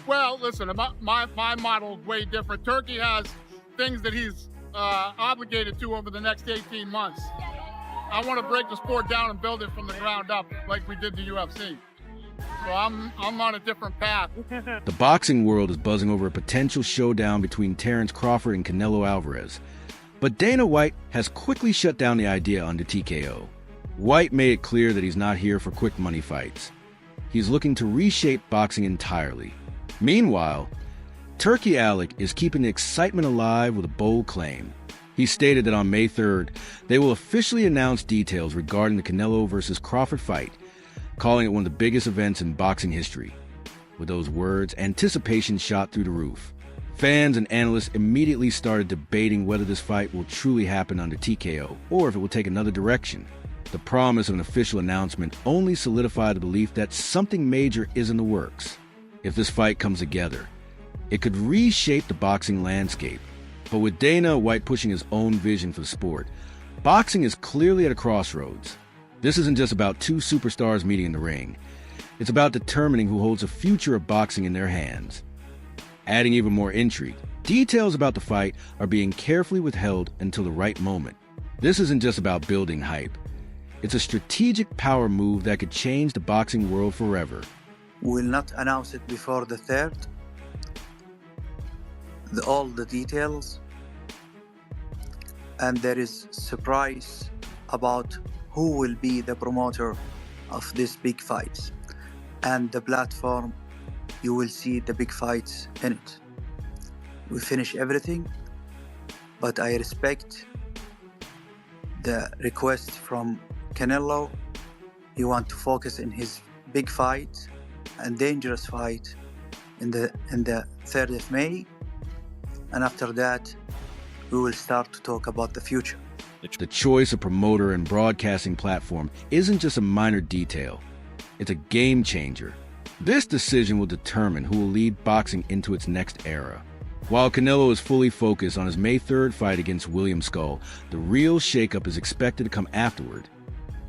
Well, listen, my model is way different. Turkey has things that he's obligated to over the next 18 months. I want to break the sport down and build it from the ground up like we did the UFC. So I'm on a different path. The boxing world is buzzing over a potential showdown between Terence Crawford and Canelo Alvarez. But Dana White has quickly shut down the idea under TKO. White made it clear that he's not here for quick money fights. He's looking to reshape boxing entirely. Meanwhile, Turkey Alec is keeping the excitement alive with a bold claim. He stated that on May 3rd, they will officially announce details regarding the Canelo versus Crawford fight, calling it one of the biggest events in boxing history. With those words, anticipation shot through the roof. Fans and analysts immediately started debating whether this fight will truly happen under TKO or if it will take another direction. The promise of an official announcement only solidified the belief that something major is in the works. If this fight comes together, it could reshape the boxing landscape. But with Dana White pushing his own vision for the sport, boxing is clearly at a crossroads. This isn't just about two superstars meeting in the ring. It's about determining who holds the future of boxing in their hands. Adding even more intrigue, details about the fight are being carefully withheld until the right moment. This isn't just about building hype. It's a strategic power move that could change the boxing world forever. We'll not announce it before the 3rd. All the details. And there is surprise about who will be the promoter of this big fight. And the platform, you will see the big fights in it. We finish everything, but I respect the request from Canelo. He wants to focus in his big fight and dangerous fight in the 3rd of May. And after that, we will start to talk about the future. The choice of promoter and broadcasting platform isn't just a minor detail. It's a game changer. This decision will determine who will lead boxing into its next era. While Canelo is fully focused on his May 3rd fight against William Skull, the real shakeup is expected to come afterward.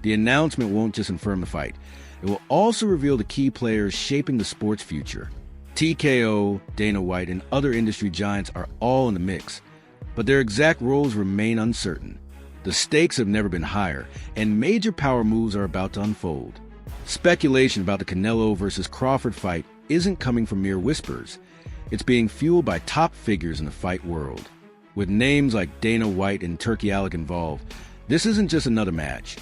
The announcement won't just confirm the fight. It will also reveal the key players shaping the sport's future. TKO, Dana White, and other industry giants are all in the mix, but their exact roles remain uncertain. The stakes have never been higher, and major power moves are about to unfold. Speculation about the Canelo versus Crawford fight isn't coming from mere whispers. It's being fueled by top figures in the fight world. With names like Dana White and Turkey Alec involved, this isn't just another match.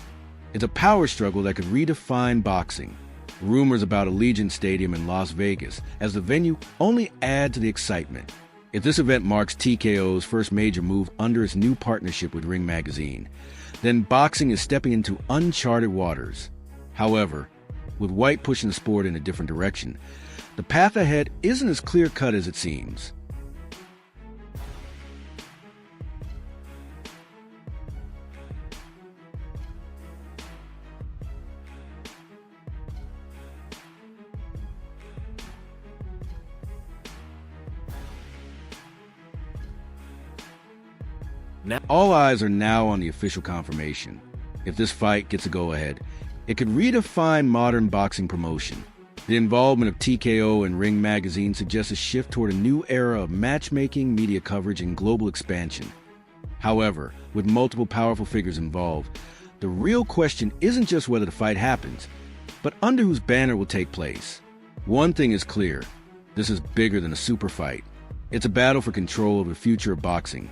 It's a power struggle that could redefine boxing. Rumors about Allegiant Stadium in Las Vegas as the venue only add to the excitement. If this event marks TKO's first major move under its new partnership with Ring Magazine, then boxing is stepping into uncharted waters. However, with White pushing the sport in a different direction, the path ahead isn't as clear-cut as it seems. All eyes are now on the official confirmation. If this fight gets a go-ahead, it could redefine modern boxing promotion. The involvement of TKO and Ring Magazine suggests a shift toward a new era of matchmaking, media coverage, and global expansion. However, with multiple powerful figures involved, the real question isn't just whether the fight happens, but under whose banner will take place. One thing is clear: this is bigger than a super fight. It's a battle for control over the future of boxing.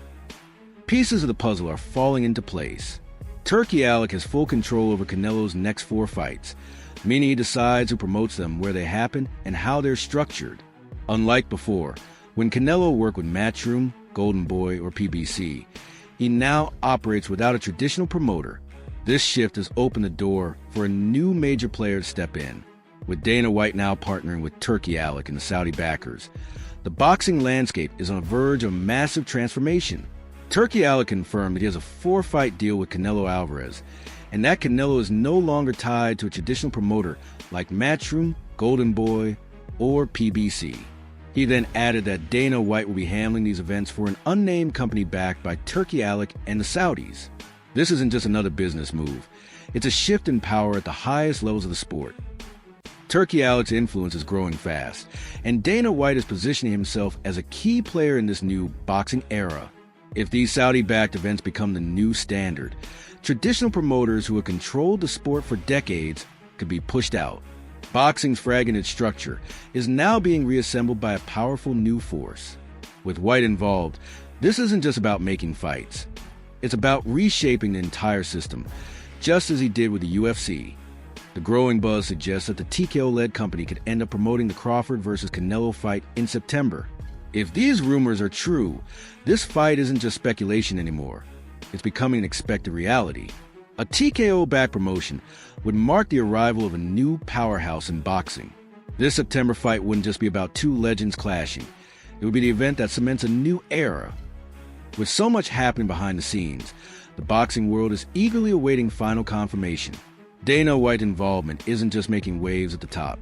Pieces of the puzzle are falling into place. Turkey Alec has full control over Canelo's next 4 fights, meaning he decides who promotes them, where they happen, and how they're structured. Unlike before, when Canelo worked with Matchroom, Golden Boy, or PBC, he now operates without a traditional promoter. This shift has opened the door for a new major player to step in. With Dana White now partnering with Turkey Alec and the Saudi backers, the boxing landscape is on the verge of massive transformation. Turkey Alec confirmed that he has a 4-fight deal with Canelo Alvarez, and that Canelo is no longer tied to a traditional promoter like Matchroom, Golden Boy, or PBC. He then added that Dana White will be handling these events for an unnamed company backed by Turkey Alec and the Saudis. This isn't just another business move. It's a shift in power at the highest levels of the sport. Turkey Alec's influence is growing fast, and Dana White is positioning himself as a key player in this new boxing era. If these Saudi-backed events become the new standard, traditional promoters who have controlled the sport for decades could be pushed out. Boxing's fragmented structure is now being reassembled by a powerful new force. With White involved, this isn't just about making fights. It's about reshaping the entire system, just as he did with the UFC. The growing buzz suggests that the TKO-led company could end up promoting the Crawford versus Canelo fight in September. If these rumors are true, this fight isn't just speculation anymore. It's becoming an expected reality. A TKO-backed promotion would mark the arrival of a new powerhouse in boxing. This September fight wouldn't just be about two legends clashing. It would be the event that cements a new era. With so much happening behind the scenes, the boxing world is eagerly awaiting final confirmation. Dana White's involvement isn't just making waves at the top.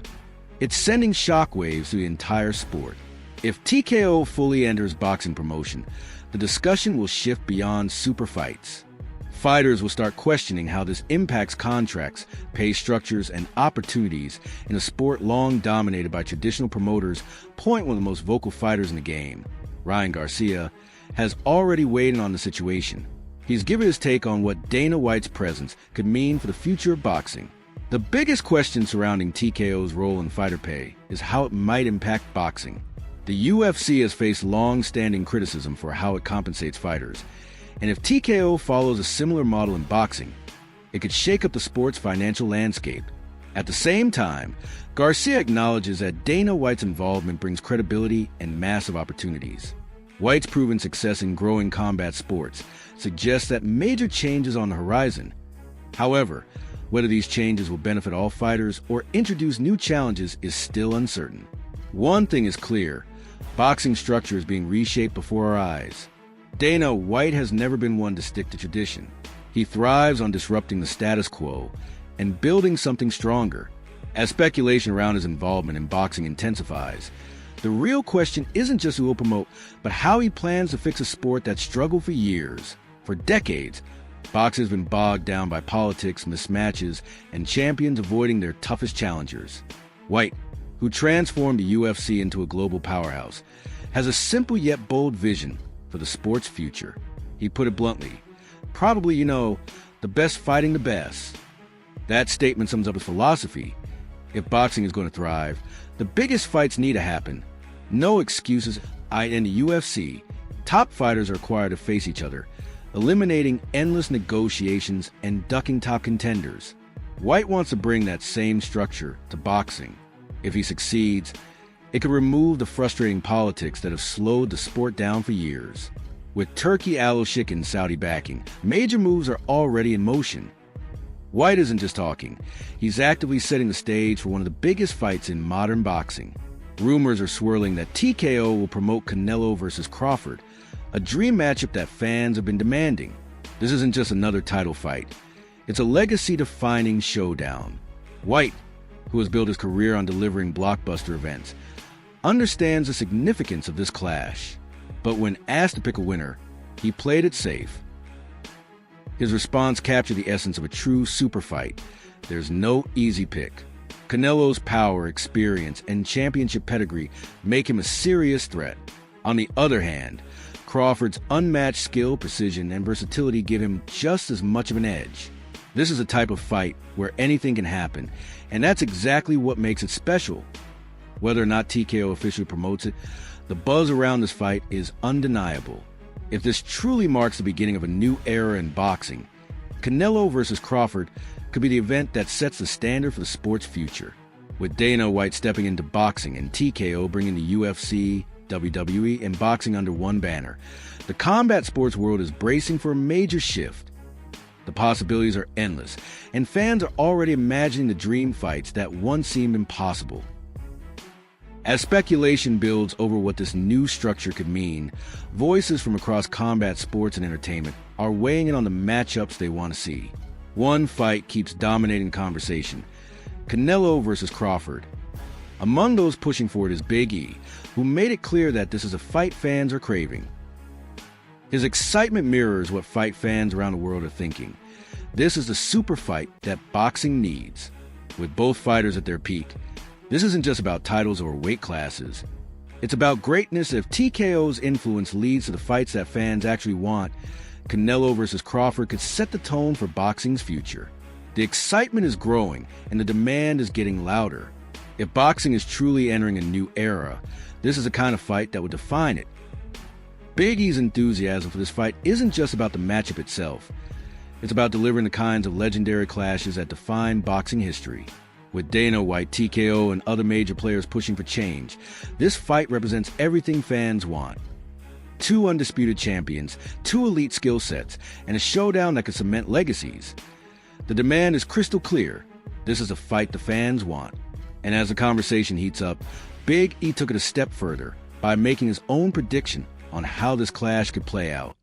It's sending shockwaves through the entire sport. If TKO fully enters boxing promotion, the discussion will shift beyond super fights. Fighters will start questioning how this impacts contracts, pay structures, and opportunities in a sport long dominated by traditional promoters. One of the most vocal fighters in the game, Ryan Garcia, has already weighed in on the situation. He's given his take on what Dana White's presence could mean for the future of boxing. The biggest question surrounding TKO's role in fighter pay is how it might impact boxing. The UFC has faced long-standing criticism for how it compensates fighters, and if TKO follows a similar model in boxing, it could shake up the sport's financial landscape. At the same time, Garcia acknowledges that Dana White's involvement brings credibility and massive opportunities. White's proven success in growing combat sports suggests that major changes on the horizon. However, whether these changes will benefit all fighters or introduce new challenges is still uncertain. One thing is clear: boxing structure is being reshaped before our eyes. Dana White has never been one to stick to tradition. He thrives on disrupting the status quo and building something stronger. As speculation around his involvement in boxing intensifies, the real question isn't just who will promote, but how he plans to fix a sport that struggled for years. For decades, boxing has been bogged down by politics, mismatches, and champions avoiding their toughest challengers. White, who transformed the UFC into a global powerhouse, has a simple yet bold vision for the sport's future. He put it bluntly, probably, the best fighting the best. That statement sums up his philosophy. If boxing is going to thrive, the biggest fights need to happen. No excuses. In the UFC, top fighters are required to face each other, eliminating endless negotiations and ducking top contenders. White wants to bring that same structure to boxing. If he succeeds, it could remove the frustrating politics that have slowed the sport down for years. With Turkey Alec's Saudi backing, major moves are already in motion. White isn't just talking. He's actively setting the stage for one of the biggest fights in modern boxing. Rumors are swirling that TKO will promote Canelo versus Crawford, a dream matchup that fans have been demanding. This isn't just another title fight. It's a legacy-defining showdown. White, who has built his career on delivering blockbuster events, understands the significance of this clash. But when asked to pick a winner, he played it safe. His response captured the essence of a true super fight. There's no easy pick. Canelo's power, experience, and championship pedigree make him a serious threat. On the other hand, Crawford's unmatched skill, precision, and versatility give him just as much of an edge. This is a type of fight where anything can happen, and that's exactly what makes it special. Whether or not TKO officially promotes it, the buzz around this fight is undeniable. If this truly marks the beginning of a new era in boxing, Canelo versus Crawford could be the event that sets the standard for the sport's future. With Dana White stepping into boxing and TKO bringing the UFC, WWE, and boxing under one banner, the combat sports world is bracing for a major shift. The possibilities are endless, and fans are already imagining the dream fights that once seemed impossible. As speculation builds over what this new structure could mean, voices from across combat sports and entertainment are weighing in on the matchups they want to see. One fight keeps dominating conversation: Canelo versus Crawford. Among those pushing for it is Big E, who made it clear that this is a fight fans are craving. His excitement mirrors what fight fans around the world are thinking. This is the super fight that boxing needs. With both fighters at their peak, This isn't just about titles or weight classes. It's about greatness. If TKO's influence leads to the fights that fans actually want, Canelo versus Crawford could set the tone for boxing's future. The excitement is growing, and the demand is getting louder. If boxing is truly entering a new era, this is the kind of fight that would define it. Big E's enthusiasm for this fight isn't just about the matchup itself. It's about delivering the kinds of legendary clashes that define boxing history. With Dana White, TKO, and other major players pushing for change, this fight represents everything fans want. Two undisputed champions, two elite skill sets, and a showdown that could cement legacies. The demand is crystal clear. This is a fight the fans want. And as the conversation heats up, Big E took it a step further by making his own prediction on how this clash could play out.